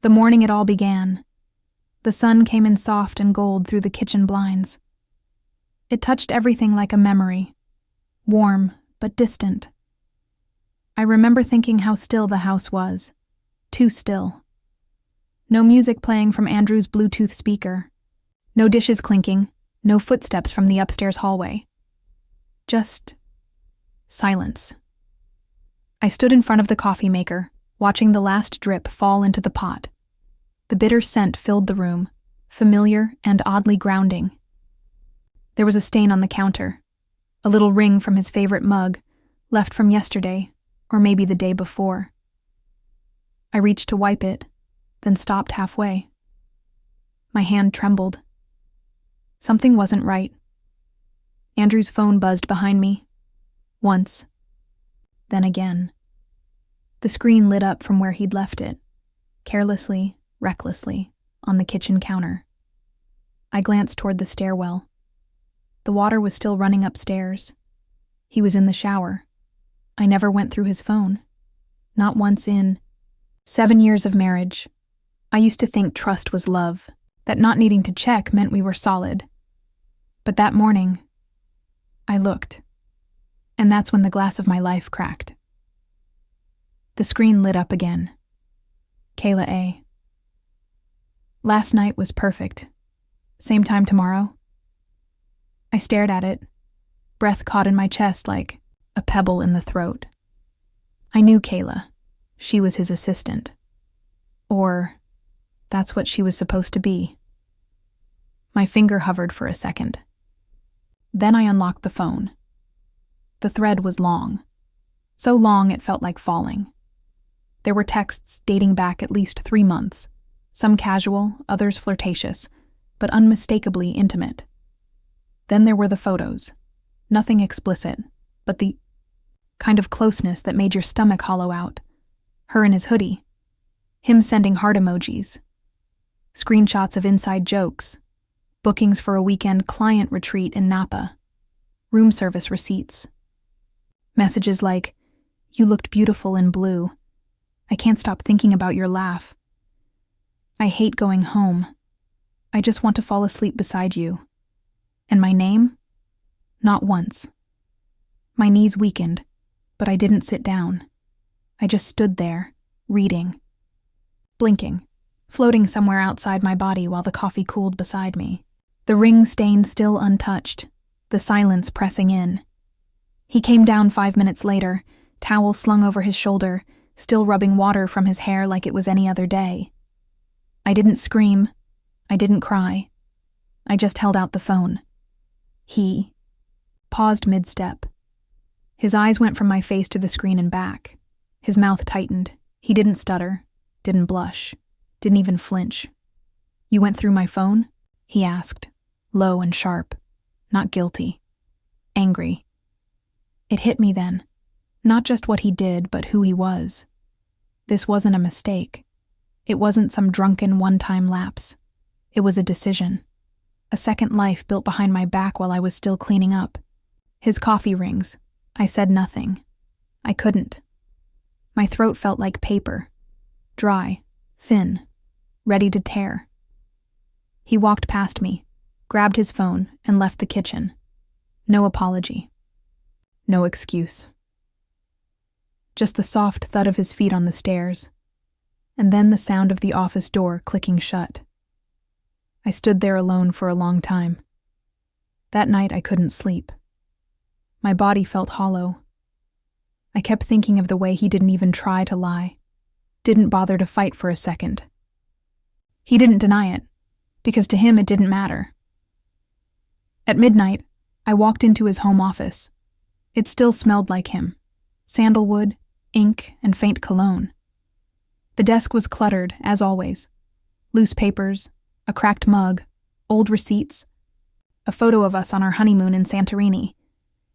The morning it all began. The sun came in soft and gold through the kitchen blinds. It touched everything like a memory, warm but distant. I remember thinking how still the house was, too still. No music playing from Andrew's Bluetooth speaker, no dishes clinking, no footsteps from the upstairs hallway. Just silence. I stood in front of the coffee maker, watching the last drip fall into the pot. The bitter scent filled the room, familiar and oddly grounding. There was a stain on the counter, a little ring from his favorite mug, left from yesterday, or maybe the day before. I reached to wipe it, then stopped halfway. My hand trembled. Something wasn't right. Andrew's phone buzzed behind me. Once. Then again. The screen lit up from where he'd left it, carelessly, recklessly, on the kitchen counter. I glanced toward the stairwell. The water was still running upstairs. He was in the shower. I never went through his phone. Not once in 7 years of marriage. I used to think trust was love, that not needing to check meant we were solid. But that morning, I looked. And that's when the glass of my life cracked. The screen lit up again. Kayla A. Last night was perfect. Same time tomorrow? I stared at it, breath caught in my chest like a pebble in the throat. I knew Kayla. She was his assistant. Or that's what she was supposed to be. My finger hovered for a second. Then I unlocked the phone. The thread was long. So long it felt like falling. There were texts dating back at least 3 months, some casual, others flirtatious, but unmistakably intimate. Then there were the photos. Nothing explicit, but the kind of closeness that made your stomach hollow out. Her in his hoodie. Him sending heart emojis. Screenshots of inside jokes. Bookings for a weekend client retreat in Napa. Room service receipts. Messages like, "You looked beautiful in blue. I can't stop thinking about your laugh. I hate going home. I just want to fall asleep beside you. And my name? Not once." My knees weakened, but I didn't sit down. I just stood there, reading. Blinking, floating somewhere outside my body while the coffee cooled beside me. The ring stain still untouched, the silence pressing in. He came down 5 minutes later, towel slung over his shoulder, still rubbing water from his hair like it was any other day. I didn't scream. I didn't cry. I just held out the phone. He paused mid-step. His eyes went from my face to the screen and back. His mouth tightened. He didn't stutter, didn't blush, didn't even flinch. "You went through my phone?" he asked, low and sharp, not guilty, angry. It hit me then. Not just what he did, but who he was. This wasn't a mistake. It wasn't some drunken one-time lapse. It was a decision. A second life built behind my back while I was still cleaning up. His coffee rings. I said nothing. I couldn't. My throat felt like paper. Dry, thin, ready to tear. He walked past me, grabbed his phone, and left the kitchen. No apology. No excuse. Just the soft thud of his feet on the stairs, and then the sound of the office door clicking shut. I stood there alone for a long time. That night I couldn't sleep. My body felt hollow. I kept thinking of the way he didn't even try to lie, didn't bother to fight for a second. He didn't deny it, because to him it didn't matter. At midnight, I walked into his home office. It still smelled like him. Sandalwood, ink, and faint cologne. The desk was cluttered, as always. Loose papers, a cracked mug, old receipts, a photo of us on our honeymoon in Santorini,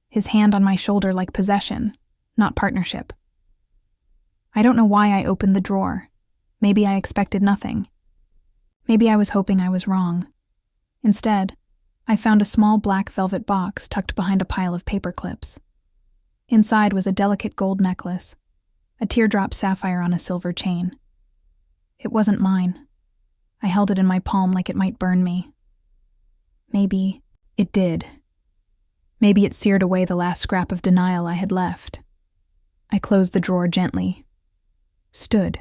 his hand on my shoulder like possession, not partnership. I don't know why I opened the drawer. Maybe I expected nothing. Maybe I was hoping I was wrong. Instead, I found a small black velvet box tucked behind a pile of paper clips. Inside was a delicate gold necklace, a teardrop sapphire on a silver chain. It wasn't mine. I held it in my palm like it might burn me. Maybe it did. Maybe it seared away the last scrap of denial I had left. I closed the drawer gently, stood,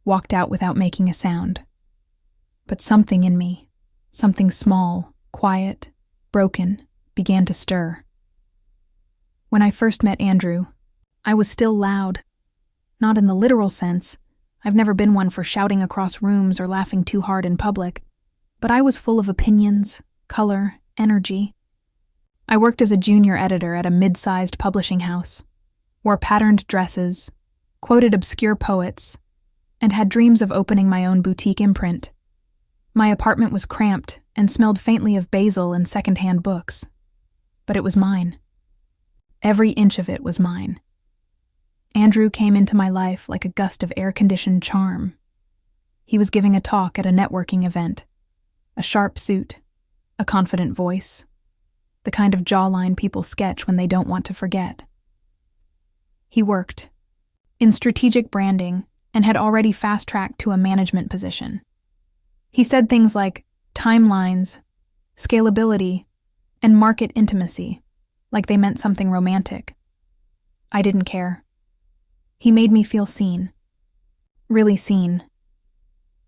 walked out without making a sound. But something in me, something small, quiet, broken, began to stir. When I first met Andrew, I was still loud. Not in the literal sense. I've never been one for shouting across rooms or laughing too hard in public. But I was full of opinions, color, energy. I worked as a junior editor at a mid-sized publishing house, wore patterned dresses, quoted obscure poets, and had dreams of opening my own boutique imprint. My apartment was cramped and smelled faintly of basil and secondhand books. But it was mine. Every inch of it was mine. Andrew came into my life like a gust of air-conditioned charm. He was giving a talk at a networking event. A sharp suit, a confident voice, the kind of jawline people sketch when they don't want to forget. He worked in strategic branding and had already fast-tracked to a management position. He said things like timelines, scalability, and market intimacy, like they meant something romantic. I didn't care. He made me feel seen. Really seen.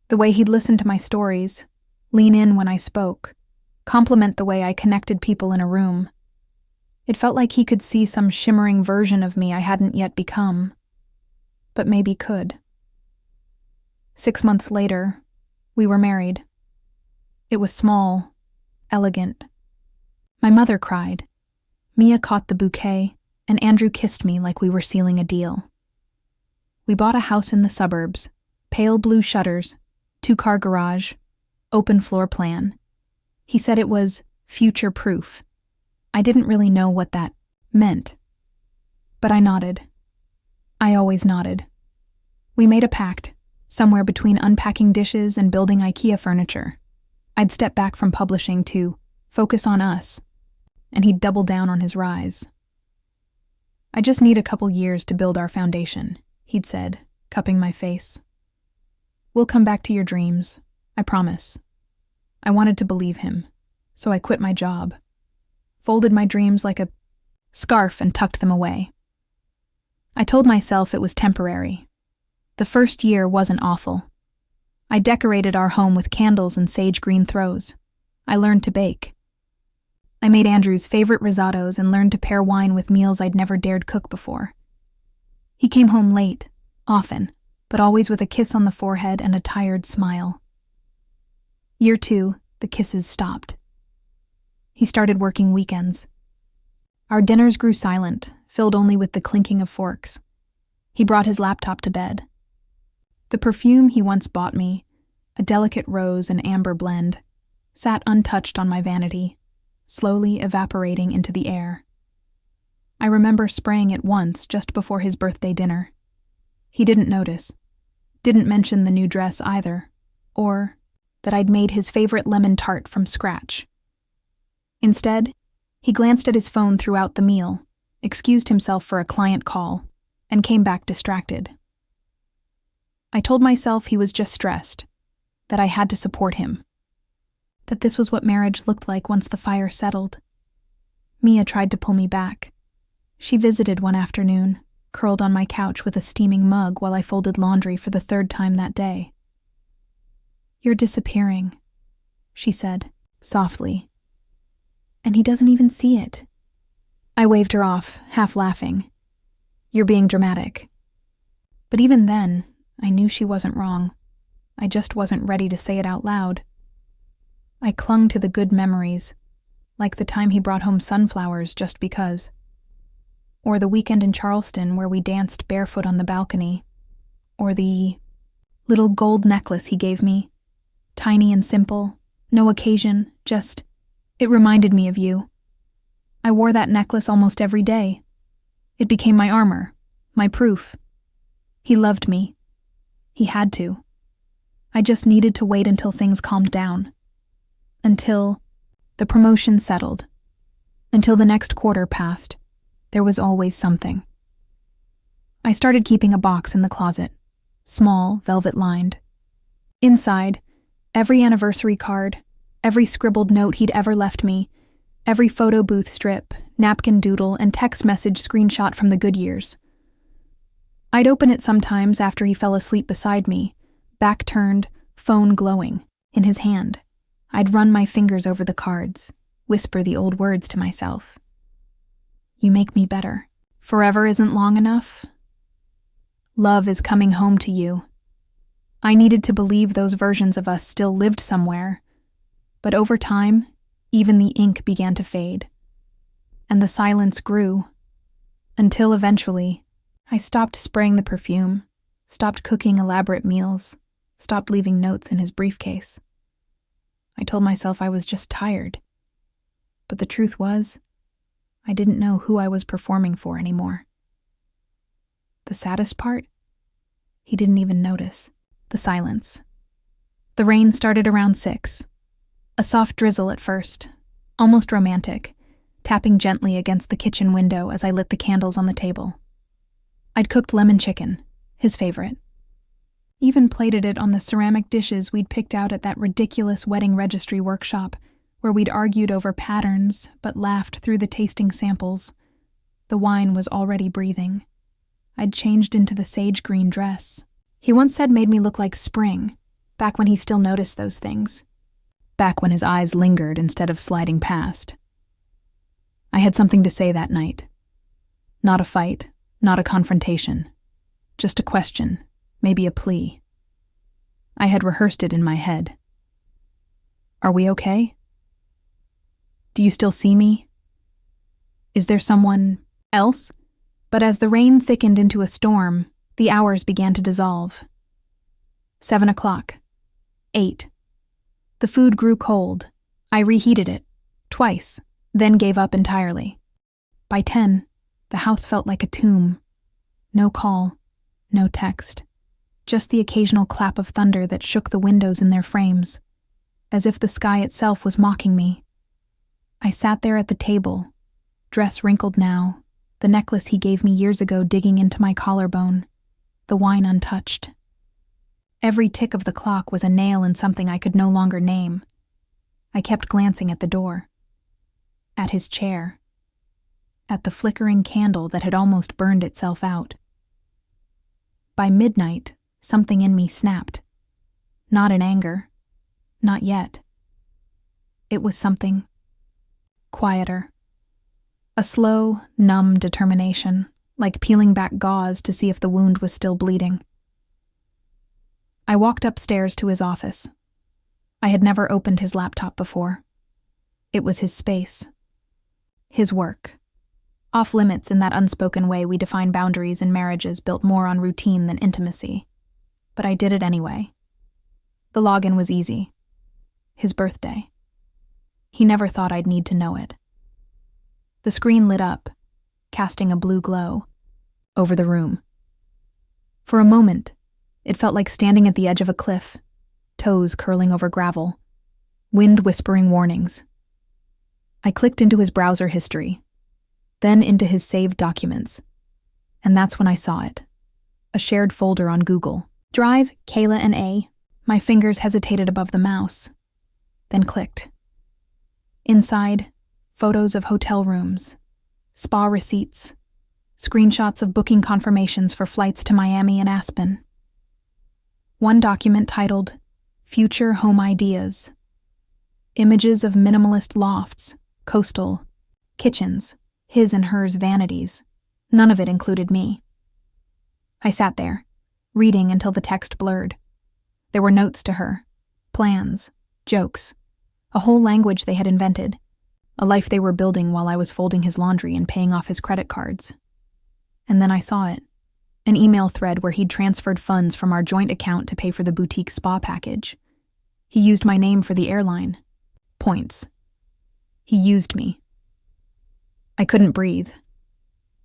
The way he'd listen to my stories, lean in when I spoke, compliment the way I connected people in a room. It felt like he could see some shimmering version of me I hadn't yet become, but maybe could. 6 months later, we were married. It was small, elegant. My mother cried. Mia caught the bouquet, and Andrew kissed me like we were sealing a deal. We bought a house in the suburbs, pale blue shutters, 2-car garage, open floor plan. He said it was future-proof. I didn't really know what that meant, but I nodded. I always nodded. We made a pact, somewhere between unpacking dishes and building IKEA furniture. I'd step back from publishing to focus on us, and he'd double down on his rise. I just need a couple years to build our foundation, he'd said, cupping my face. We'll come back to your dreams, I promise. I wanted to believe him, so I quit my job, folded my dreams like a scarf and tucked them away. I told myself it was temporary. The first year wasn't awful. I decorated our home with candles and sage green throws. I learned to bake. I made Andrew's favorite risottos and learned to pair wine with meals I'd never dared cook before. He came home late, often, but always with a kiss on the forehead and a tired smile. Year 2, the kisses stopped. He started working weekends. Our dinners grew silent, filled only with the clinking of forks. He brought his laptop to bed. The perfume he once bought me, a delicate rose and amber blend, sat untouched on my vanity, slowly evaporating into the air. I remember spraying it once just before his birthday dinner. He didn't notice, didn't mention the new dress either, or that I'd made his favorite lemon tart from scratch. Instead, he glanced at his phone throughout the meal, excused himself for a client call, and came back distracted. I told myself he was just stressed, that I had to support him, that this was what marriage looked like once the fire settled. Mia tried to pull me back. She visited one afternoon, curled on my couch with a steaming mug while I folded laundry for the 3rd time that day. "You're disappearing," she said, softly. "And he doesn't even see it." I waved her off, half laughing. "You're being dramatic." But even then, I knew she wasn't wrong. I just wasn't ready to say it out loud. I clung to the good memories, like the time he brought home sunflowers just because. Or the weekend in Charleston where we danced barefoot on the balcony. Or the little gold necklace he gave me. Tiny and simple, no occasion, just, it reminded me of you. I wore that necklace almost every day. It became my armor, my proof. He loved me. He had to. I just needed to wait until things calmed down. Until the promotion settled. Until the next quarter passed. There was always something. I started keeping a box in the closet. Small, velvet-lined. Inside, every anniversary card, every scribbled note he'd ever left me, every photo booth strip, napkin doodle, and text message screenshot from the good years. I'd open it sometimes after he fell asleep beside me, back turned, phone glowing, in his hand. I'd run my fingers over the cards, whisper the old words to myself. You make me better. Forever isn't long enough. Love is coming home to you. I needed to believe those versions of us still lived somewhere, but over time, even the ink began to fade, and the silence grew, until eventually, I stopped spraying the perfume, stopped cooking elaborate meals, stopped leaving notes in his briefcase. I told myself I was just tired, but the truth was, I didn't know who I was performing for anymore. The saddest part? He didn't even notice. The silence. The rain started around 6. A soft drizzle at first, almost romantic, tapping gently against the kitchen window as I lit the candles on the table. I'd cooked lemon chicken, his favorite. Even plated it on the ceramic dishes we'd picked out at that ridiculous wedding registry workshop where we'd argued over patterns but laughed through the tasting samples. The wine was already breathing. I'd changed into the sage green dress. He once said made me look like spring, back when he still noticed those things. Back when his eyes lingered instead of sliding past. I had something to say that night. Not a fight, not a confrontation. Just a question, maybe a plea. I had rehearsed it in my head. Are we okay? Do you still see me? Is there someone else? But as the rain thickened into a storm, the hours began to dissolve. 7 o'clock. 8. The food grew cold. I reheated it, twice, then gave up entirely. By 10, the house felt like a tomb. No call, no text. Just the occasional clap of thunder that shook the windows in their frames, as if the sky itself was mocking me. I sat there at the table, dress wrinkled now, the necklace he gave me years ago digging into my collarbone, the wine untouched. Every tick of the clock was a nail in something I could no longer name. I kept glancing at the door, at his chair, at the flickering candle that had almost burned itself out. By midnight, something in me snapped. Not in anger. Not yet. It was something quieter. A slow, numb determination, like peeling back gauze to see if the wound was still bleeding. I walked upstairs to his office. I had never opened his laptop before. It was his space. His work. Off limits in that unspoken way we define boundaries in marriages built more on routine than intimacy. But I did it anyway. The login was easy. His birthday. He never thought I'd need to know it. The screen lit up, casting a blue glow over the room. For a moment, it felt like standing at the edge of a cliff, toes curling over gravel, wind whispering warnings. I clicked into his browser history, then into his saved documents, and that's when I saw it. A shared folder on Google. Drive, Kayla and A. My fingers hesitated above the mouse, then clicked. Inside, photos of hotel rooms, spa receipts, screenshots of booking confirmations for flights to Miami and Aspen. One document titled, Future Home Ideas. Images of minimalist lofts, coastal, kitchens, his and hers vanities. None of it included me. I sat there, reading until the text blurred. There were notes to her, plans, jokes, a whole language they had invented, a life they were building while I was folding his laundry and paying off his credit cards. And then I saw it, an email thread where he'd transferred funds from our joint account to pay for the boutique spa package. He used my name for the airline. Points. He used me. I couldn't breathe.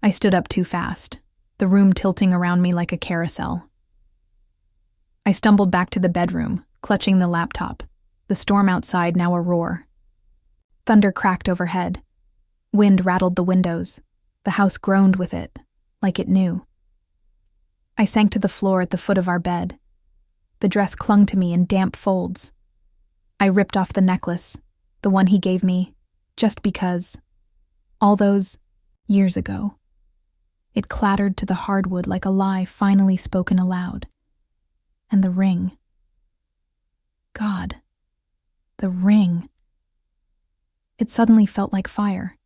I stood up too fast, the room tilting around me like a carousel. I stumbled back to the bedroom, clutching the laptop, the storm outside now a roar. Thunder cracked overhead. Wind rattled the windows. The house groaned with it, like it knew. I sank to the floor at the foot of our bed. The dress clung to me in damp folds. I ripped off the necklace, the one he gave me, just because. All those years ago. It clattered to the hardwood like a lie finally spoken aloud. And the ring. God. The ring. It suddenly felt like fire.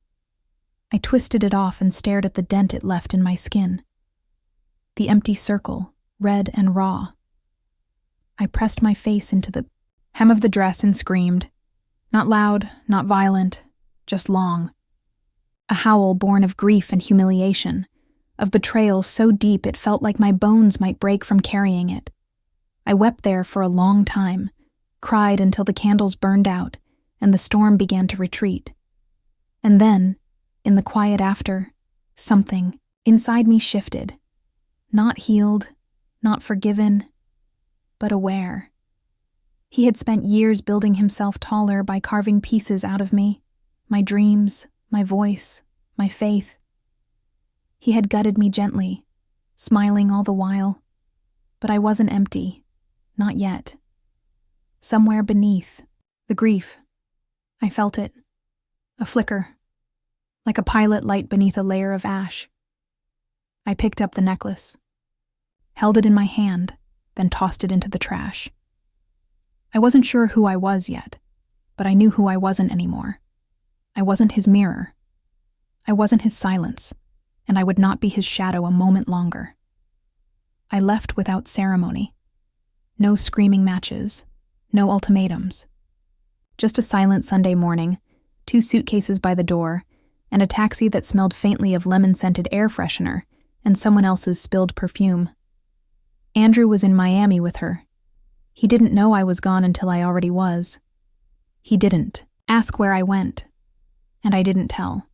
I twisted it off and stared at the dent it left in my skin. The empty circle, red and raw. I pressed my face into the hem of the dress and screamed. Not loud, not violent, just long. A howl born of grief and humiliation, of betrayal so deep it felt like my bones might break from carrying it. I wept there for a long time, cried until the candles burned out and the storm began to retreat. And then, in the quiet after, something inside me shifted. Not healed, not forgiven, but aware. He had spent years building himself taller by carving pieces out of me, my dreams, my voice, my faith. He had gutted me gently, smiling all the while, but I wasn't empty, not yet. Somewhere beneath, the grief. I felt it, a flicker, like a pilot light beneath a layer of ash. I picked up the necklace, held it in my hand, then tossed it into the trash. I wasn't sure who I was yet, but I knew who I wasn't anymore. I wasn't his mirror. I wasn't his silence, and I would not be his shadow a moment longer. I left without ceremony. No screaming matches, no ultimatums. Just a silent Sunday morning, 2 suitcases by the door, and a taxi that smelled faintly of lemon-scented air freshener and someone else's spilled perfume. Andrew was in Miami with her. He didn't know I was gone until I already was. He didn't ask where I went, and I didn't tell.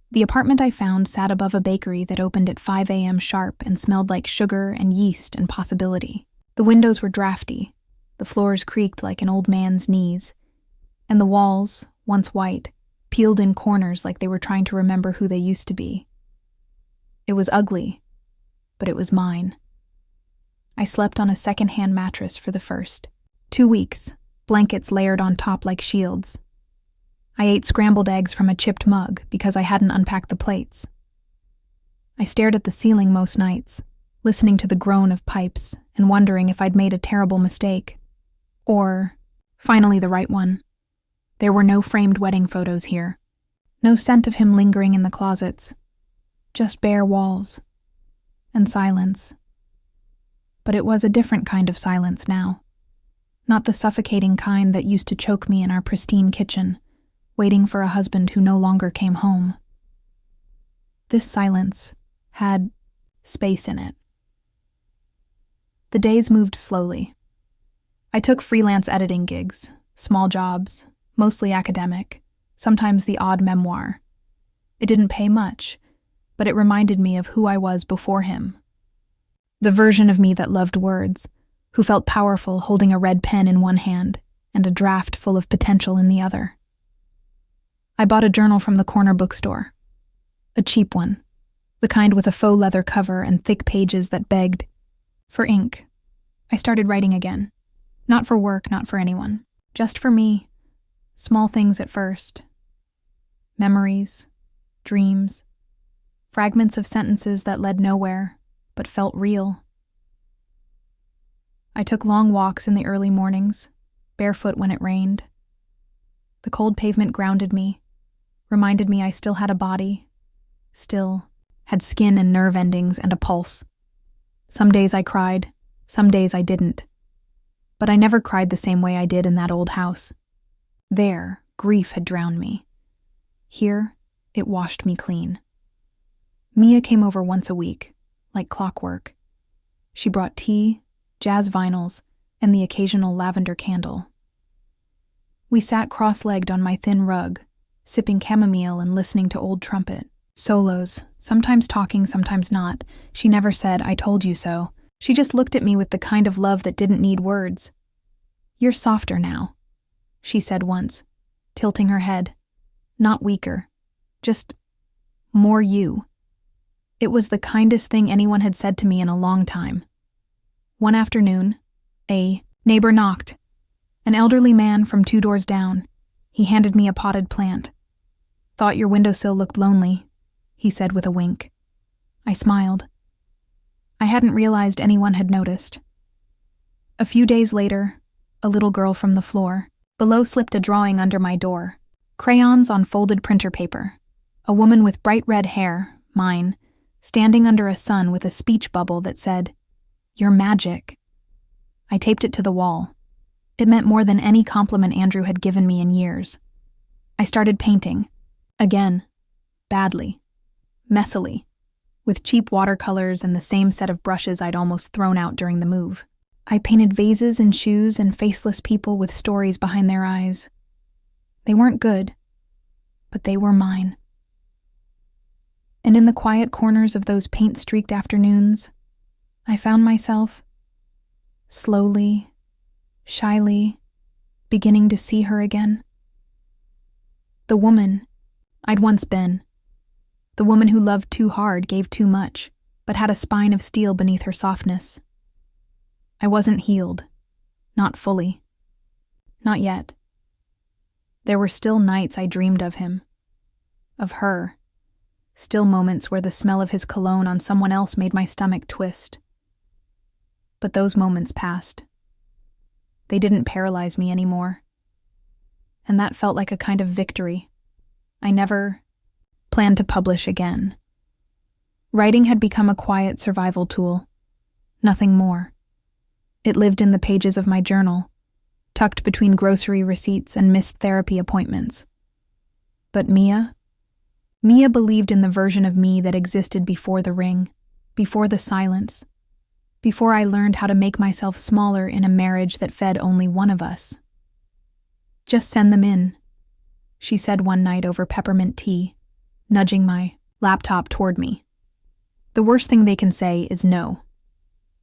The apartment I found sat above a bakery that opened at 5 a.m. sharp and smelled like sugar and yeast and possibility. The windows were drafty, the floors creaked like an old man's knees, and the walls, once white, peeled in corners like they were trying to remember who they used to be. It was ugly, but it was mine. I slept on a second-hand mattress for the first 2 weeks, blankets layered on top like shields. I ate scrambled eggs from a chipped mug because I hadn't unpacked the plates. I stared at the ceiling most nights, listening to the groan of pipes and wondering if I'd made a terrible mistake. Or, finally the right one. There were no framed wedding photos here. No scent of him lingering in the closets. Just bare walls. And silence. But it was a different kind of silence now. Not the suffocating kind that used to choke me in our pristine kitchen, waiting for a husband who no longer came home. This silence had space in it. The days moved slowly. I took freelance editing gigs, small jobs, mostly academic, sometimes the odd memoir. It didn't pay much, but it reminded me of who I was before him. The version of me that loved words, who felt powerful holding a red pen in one hand and a draft full of potential in the other. I bought a journal from the corner bookstore. A cheap one, the kind with a faux leather cover and thick pages that begged for ink. I started writing again. Not for work, not for anyone. Just for me. Small things at first. Memories, dreams, fragments of sentences that led nowhere, but felt real. I took long walks in the early mornings, barefoot when it rained. The cold pavement grounded me, reminded me I still had a body, still had skin and nerve endings and a pulse. Some days I cried, some days I didn't. But I never cried the same way I did in that old house. There, grief had drowned me. Here, it washed me clean. Mia came over once a week, like clockwork. She brought tea, jazz vinyls, and the occasional lavender candle. We sat cross-legged on my thin rug, sipping chamomile and listening to old trumpet. Solos, sometimes talking, sometimes not. She never said, "I told you so." She just looked at me with the kind of love that didn't need words. "You're softer now," she said once, tilting her head. Not weaker, just more you. It was the kindest thing anyone had said to me in a long time. One afternoon, A neighbor knocked. An elderly man from 2 doors down. He handed me a potted plant. "Thought your windowsill looked lonely," he said with a wink. I smiled. I hadn't realized anyone had noticed. A few days later, a little girl from the floor. Below slipped a drawing under my door. Crayons on folded printer paper. A woman with bright red hair, mine, standing under a sun with a speech bubble that said, "You're magic." I taped it to the wall. It meant more than any compliment Andrew had given me in years. I started painting. Again. Badly. Messily. With cheap watercolors and the same set of brushes I'd almost thrown out during the move. I painted vases and shoes and faceless people with stories behind their eyes. They weren't good, but they were mine. And in the quiet corners of those paint-streaked afternoons, I found myself, slowly, shyly, beginning to see her again. The woman I'd once been. The woman who loved too hard, gave too much, but had a spine of steel beneath her softness. I wasn't healed. Not fully. Not yet. There were still nights I dreamed of him. Of her. Still moments where the smell of his cologne on someone else made my stomach twist. But those moments passed. They didn't paralyze me anymore. And that felt like a kind of victory. I never planned to publish again. Writing had become a quiet survival tool. Nothing more. It lived in the pages of my journal, tucked between grocery receipts and missed therapy appointments. But Mia believed in the version of me that existed before the ring, before the silence, before I learned how to make myself smaller in a marriage that fed only one of us. "Just send them in," she said one night over peppermint tea, nudging my laptop toward me. "The worst thing they can say is no,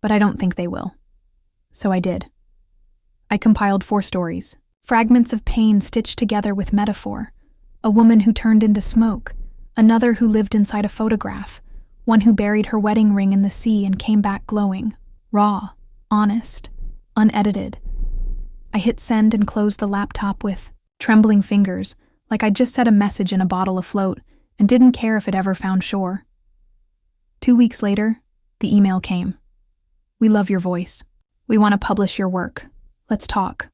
but I don't think they will." So I did. I compiled 4 stories, fragments of pain stitched together with metaphor. A woman who turned into smoke, another who lived inside a photograph, one who buried her wedding ring in the sea and came back glowing, raw, honest, unedited. I hit send and closed the laptop with trembling fingers, like I'd just set a message in a bottle afloat and didn't care if it ever found shore. 2 weeks later, the email came. "We love your voice. We want to publish your work. Let's talk."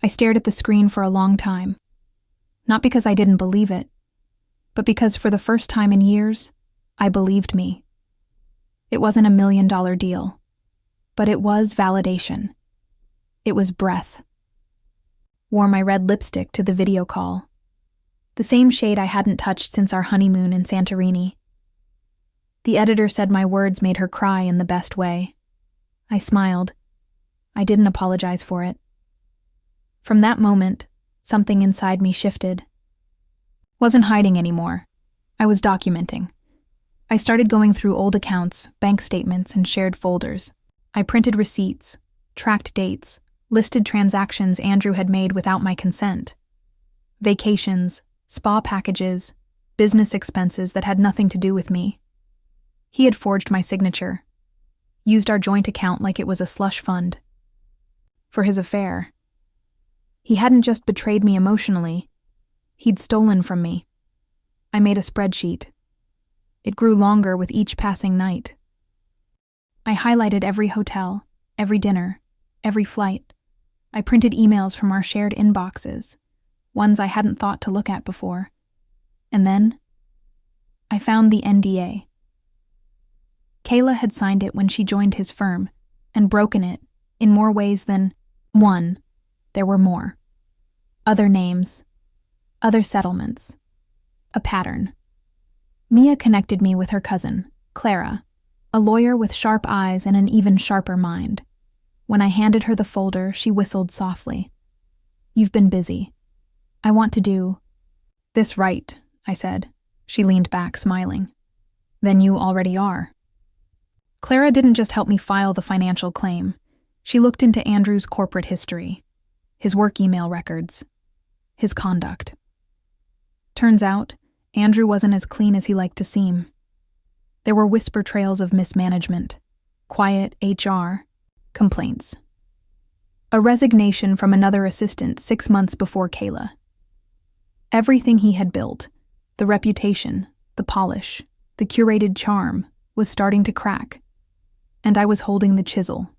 I stared at the screen for a long time. Not because I didn't believe it, but because for the first time in years, I believed me. It wasn't a $1 million deal, but it was validation. It was breath. Wore my red lipstick to the video call. The same shade I hadn't touched since our honeymoon in Santorini. The editor said my words made her cry in the best way. I smiled. I didn't apologize for it. From that moment, something inside me shifted. Wasn't hiding anymore. I was documenting. I started going through old accounts, bank statements, and shared folders. I printed receipts, tracked dates, listed transactions Andrew had made without my consent. Vacations, spa packages, business expenses that had nothing to do with me. He had forged my signature. Used our joint account like it was a slush fund. For his affair. He hadn't just betrayed me emotionally. He'd stolen from me. I made a spreadsheet. It grew longer with each passing night. I highlighted every hotel, every dinner, every flight. I printed emails from our shared inboxes, ones I hadn't thought to look at before. And then, I found the NDA. Kayla had signed it when she joined his firm, and broken it, in more ways than one. There were more. Other names. Other settlements. A pattern. Mia connected me with her cousin, Clara, a lawyer with sharp eyes and an even sharper mind. When I handed her the folder, she whistled softly. "You've been busy. I want to do this right," I said. She leaned back, smiling. "Then you already are." Clara didn't just help me file the financial claim. She looked into Andrew's corporate history, his work email records, his conduct. Turns out, Andrew wasn't as clean as he liked to seem. There were whisper trails of mismanagement, quiet HR, Complaints. A resignation from another assistant 6 months before Kayla. Everything he had built, the reputation, the polish, the curated charm, was starting to crack, and I was holding the chisel.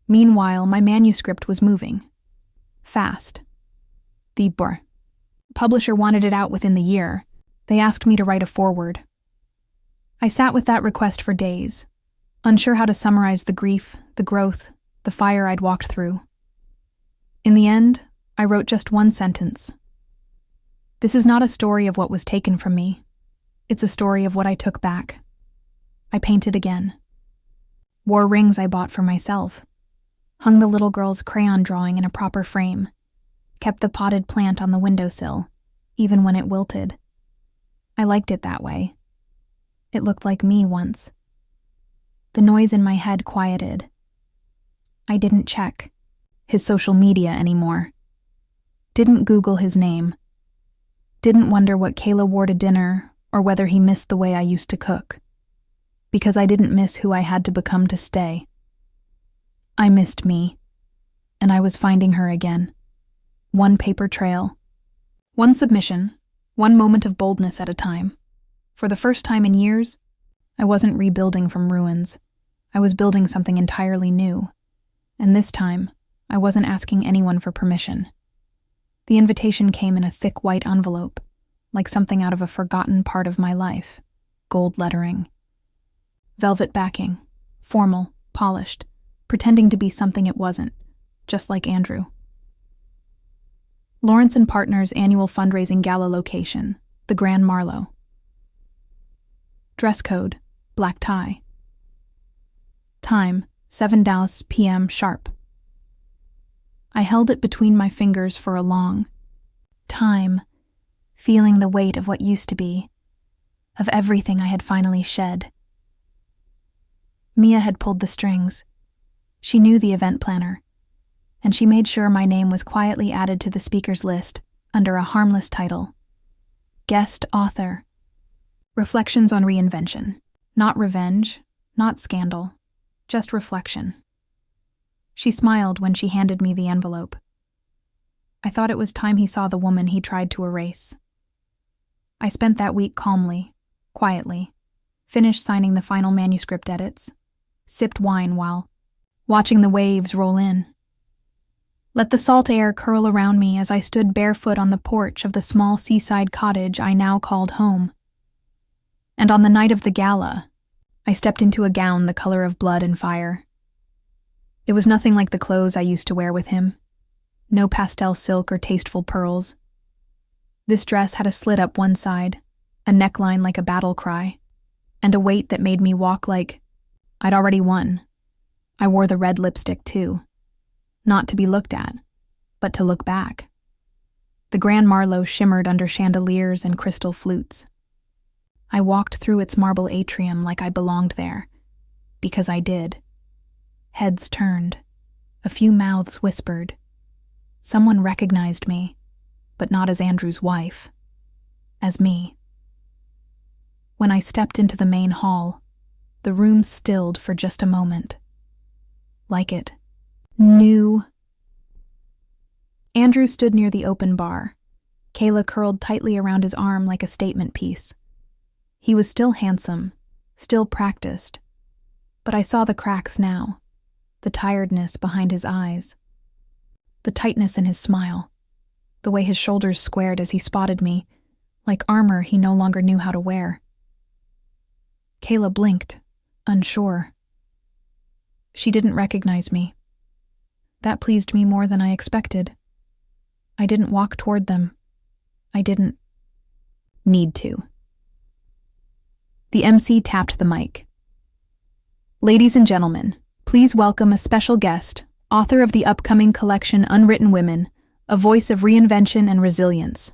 Meanwhile, my manuscript was moving. Fast. The publisher wanted it out within the year. They asked me to write a foreword. I sat with that request for days, unsure how to summarize the grief, the growth, the fire I'd walked through. In the end, I wrote just one sentence. This is not a story of what was taken from me. It's a story of what I took back. I painted again. Wore rings I bought for myself. Hung the little girl's crayon drawing in a proper frame. Kept the potted plant on the windowsill, even when it wilted. I liked it that way. It looked like me once. The noise in my head quieted. I didn't check his social media anymore. Didn't Google his name. Didn't wonder what Kayla wore to dinner or whether he missed the way I used to cook. Because I didn't miss who I had to become to stay. I missed me, and I was finding her again. One paper trail. One submission, one moment of boldness at a time. For the first time in years, I wasn't rebuilding from ruins. I was building something entirely new. And this time, I wasn't asking anyone for permission. The invitation came in a thick white envelope, like something out of a forgotten part of my life. Gold lettering. Velvet backing. Formal, polished, pretending to be something it wasn't, just like Andrew. Lawrence and Partners' annual fundraising gala location, the Grand Marlowe. Dress code, black tie. Time, 7 p.m. sharp. I held it between my fingers for a long time, feeling the weight of what used to be, of everything I had finally shed. Mia had pulled the strings. She knew the event planner, and she made sure my name was quietly added to the speakers list under a harmless title. Guest author. Reflections on reinvention. Not revenge, not scandal, just reflection. She smiled when she handed me the envelope. I thought it was time he saw the woman he tried to erase. I spent that week calmly, quietly, finished signing the final manuscript edits, sipped wine while watching the waves roll in. Let the salt air curl around me as I stood barefoot on the porch of the small seaside cottage I now called home. And on the night of the gala, I stepped into a gown the color of blood and fire. It was nothing like the clothes I used to wear with him. No pastel silk or tasteful pearls. This dress had a slit up one side, a neckline like a battle cry, and a weight that made me walk like I'd already won. I wore the red lipstick too. Not to be looked at, but to look back. The Grand Marlowe shimmered under chandeliers and crystal flutes. I walked through its marble atrium like I belonged there, because I did. Heads turned. A few mouths whispered. Someone recognized me, but not as Andrew's wife. As me. When I stepped into the main hall, the room stilled for just a moment. Like it. New. Andrew stood near the open bar, Kayla curled tightly around his arm like a statement piece. He was still handsome, still practiced, but I saw the cracks now, the tiredness behind his eyes, the tightness in his smile, the way his shoulders squared as he spotted me, like armor he no longer knew how to wear. Kayla blinked, unsure. She didn't recognize me. That pleased me more than I expected. I didn't walk toward them. I didn't need to. The MC tapped the mic. Ladies and gentlemen, please welcome a special guest, author of the upcoming collection Unwritten Women, a voice of reinvention and resilience.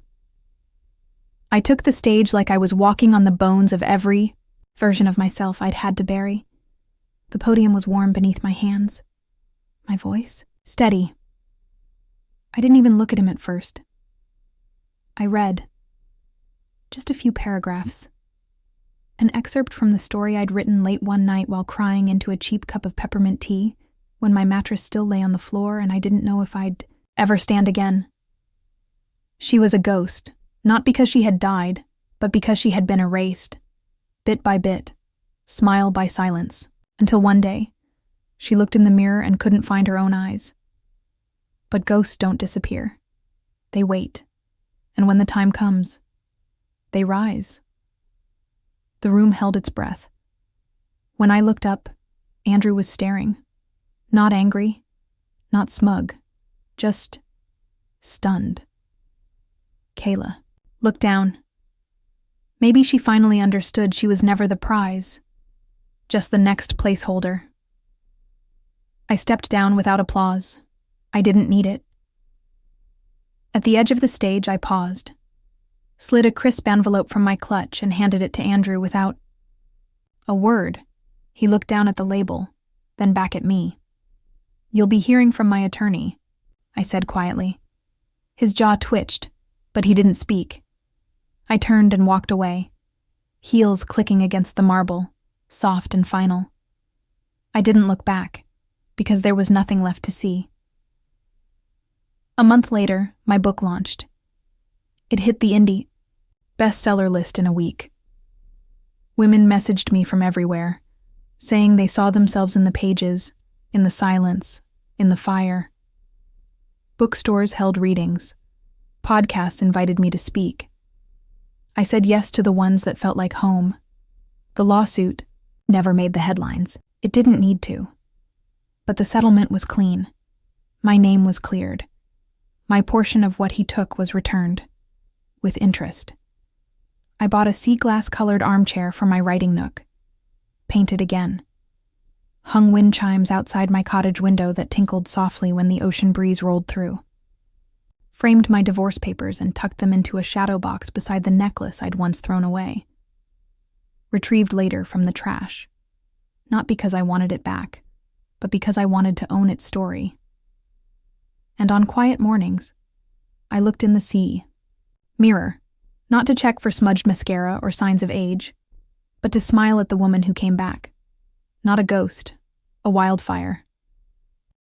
I took the stage like I was walking on the bones of every version of myself I'd had to bury. The podium was warm beneath my hands. My voice? Steady. I didn't even look at him at first. I read. Just a few paragraphs. An excerpt from the story I'd written late one night while crying into a cheap cup of peppermint tea, when my mattress still lay on the floor and I didn't know if I'd ever stand again. She was a ghost, not because she had died, but because she had been erased, bit by bit, smile by silence, until one day, she looked in the mirror and couldn't find her own eyes. But ghosts don't disappear. They wait, and when the time comes, they rise. The room held its breath. When I looked up, Andrew was staring. Not angry, not smug, just stunned. Kayla looked down. Maybe she finally understood she was never the prize, just the next placeholder. I stepped down without applause. I didn't need it. At the edge of the stage, I paused, slid a crisp envelope from my clutch and handed it to Andrew without a word. He looked down at the label, then back at me. "You'll be hearing from my attorney," I said quietly. His jaw twitched, but he didn't speak. I turned and walked away, heels clicking against the marble, soft and final. I didn't look back, because there was nothing left to see. A month later, my book launched. It hit the indie bestseller list in a week. Women messaged me from everywhere, saying they saw themselves in the pages, in the silence, in the fire. Bookstores held readings. Podcasts invited me to speak. I said yes to the ones that felt like home. The lawsuit never made the headlines. It didn't need to. But the settlement was clean. My name was cleared. My portion of what he took was returned, with interest. I bought a sea-glass-colored armchair for my writing nook. Painted again. Hung wind chimes outside my cottage window that tinkled softly when the ocean breeze rolled through. Framed my divorce papers and tucked them into a shadow box beside the necklace I'd once thrown away. Retrieved later from the trash. Not because I wanted it back, but because I wanted to own its story. And on quiet mornings, I looked in the sea. Mirror, not to check for smudged mascara or signs of age, but to smile at the woman who came back. Not a ghost, a wildfire.